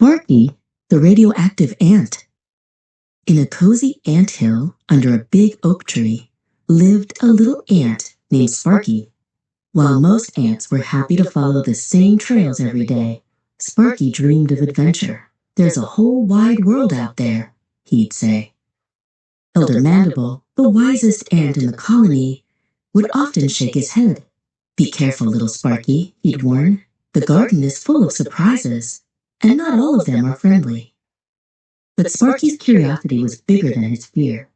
Sparky, the radioactive ant. In a cozy anthill under a big oak tree lived a little ant named Sparky. While most ants were happy to follow the same trails every day, Sparky dreamed of adventure. "There's a whole wide world out there," he'd say. Elder Mandible, the wisest ant in the colony, would often shake his head. "Be careful, little Sparky," he'd warn. "The garden is full of surprises, and not all of them are friendly." But Sparky's curiosity was bigger than his fear.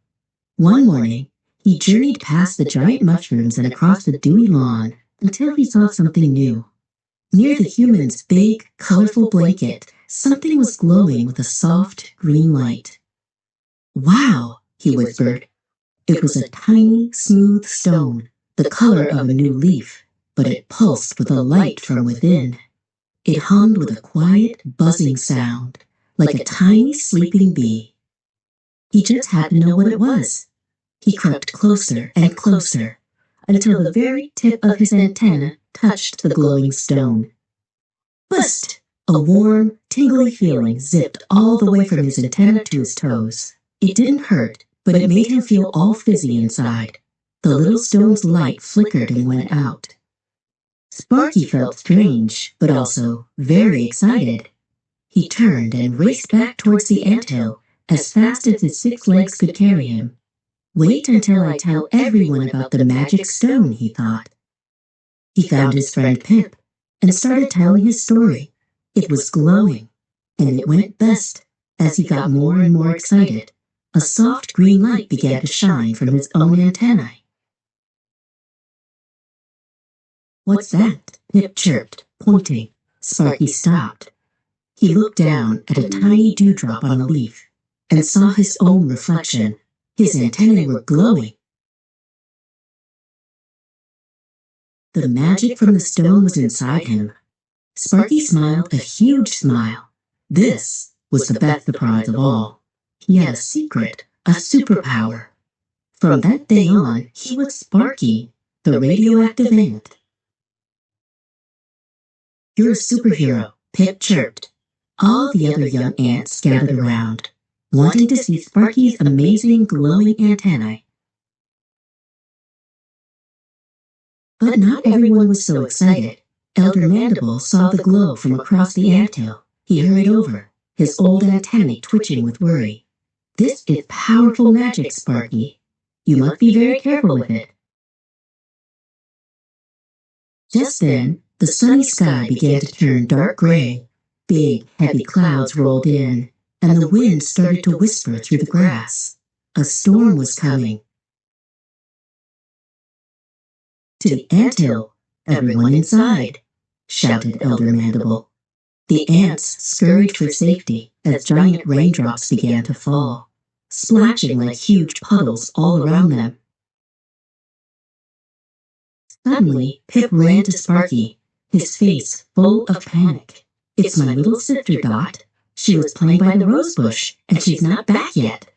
One morning, he journeyed past the giant mushrooms and across the dewy lawn until he saw something new. Near the human's big, colorful blanket, something was glowing with a soft, green light. "Wow," he whispered. It was a tiny, smooth stone, the color of a new leaf, but it pulsed with a light from within. It hummed with a quiet, buzzing sound, like a tiny, sleeping bee. He just had to know what it was. He crept closer and closer, until the very tip of his antenna touched the glowing stone. Bust! A warm, tingly feeling zipped all the way from his antenna to his toes. It didn't hurt, but it made him feel all fizzy inside. The little stone's light flickered and went out. Sparky felt strange, but also very excited. He turned and raced back towards the anthill as fast as his 6 legs could carry him. "Wait until I tell everyone about the magic stone," he thought. He found his friend Pip and started telling his story. It was glowing, and it went best as he got more and more excited. A soft green light began to shine from his own antennae. "What's that?" Pip chirped, pointing. Sparky stopped. He looked down at a tiny dewdrop on a leaf and saw his own reflection. His antennae were glowing. The magic from the stone was inside him. Sparky smiled a huge smile. This was the best surprise of all. He had a secret, a superpower. From that day on, he was Sparky, the radioactive ant. "You're a superhero," Pip chirped. All the other young ants gathered around, wanting to see Sparky's amazing glowing antennae. But not everyone was so excited. Elder Mandible saw the glow from across the anthill. He hurried over, his old antennae twitching with worry. "This is powerful magic, Sparky. You must be very careful with it." Just then, the sunny sky began to turn dark gray. Big, heavy clouds rolled in, and the wind started to whisper through the grass. A storm was coming. "To the anthill, everyone inside," shouted Elder Mandible. The ants scurried for safety as giant raindrops began to fall, splashing like huge puddles all around them. Suddenly, Pip ran to Sparky, his face full of panic. "It's my little sister, Dot. She was playing by the rose bush, and she's not back yet."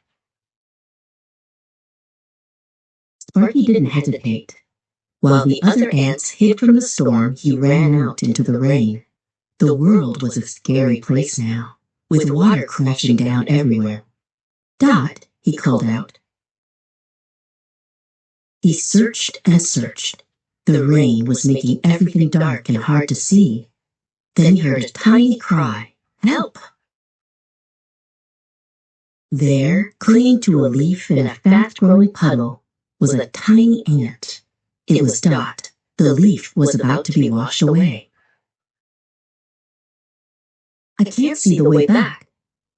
Sparky didn't hesitate. While the other ants hid from the storm, he ran out into the rain. The world was a scary place now, with water crashing down everywhere. "Dot," he called out. He searched and searched. The rain was making everything dark and hard to see. Then he heard a tiny cry, "Help!" There, clinging to a leaf in a fast-growing puddle, was a tiny ant. It was Dot. The leaf was about to be washed away. "I can't see the way back,"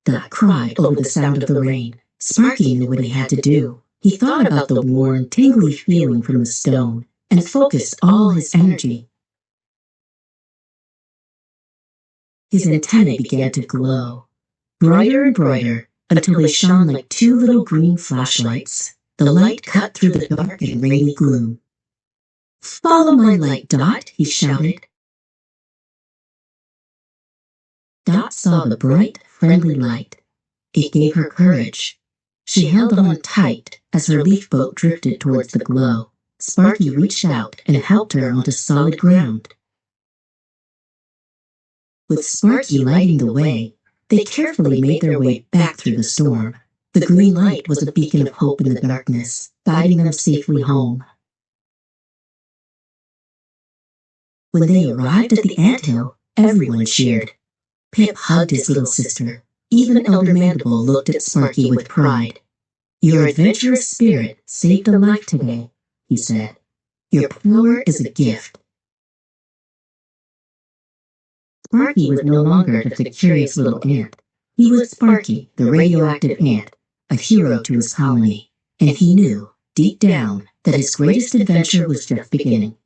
Dot cried over the sound of the rain. Sparky knew what he had to do. He thought about the warm, tingly feeling from the stone and focused all his energy. His antennae began to glow, brighter and brighter, until they shone like 2 little green flashlights. The light cut through the dark and rainy gloom. "Follow my light, Dot," he shouted. Dot saw the bright, friendly light. It gave her courage. She held on tight as her leaf boat drifted towards the glow. Sparky reached out and helped her onto solid ground. With Sparky lighting the way, They carefully made their way back through the storm. The green light was a beacon of hope in the darkness, guiding them safely home. When they arrived at the anthill, everyone cheered. Pip hugged his little sister. Even Elder Mandible looked at Sparky with pride. "Your adventurous spirit saved a life today," he said. "Your power is a gift." Sparky was no longer just a curious little ant. He was Sparky, the radioactive ant, a hero to his colony. And he knew, deep down, that his greatest adventure was just beginning.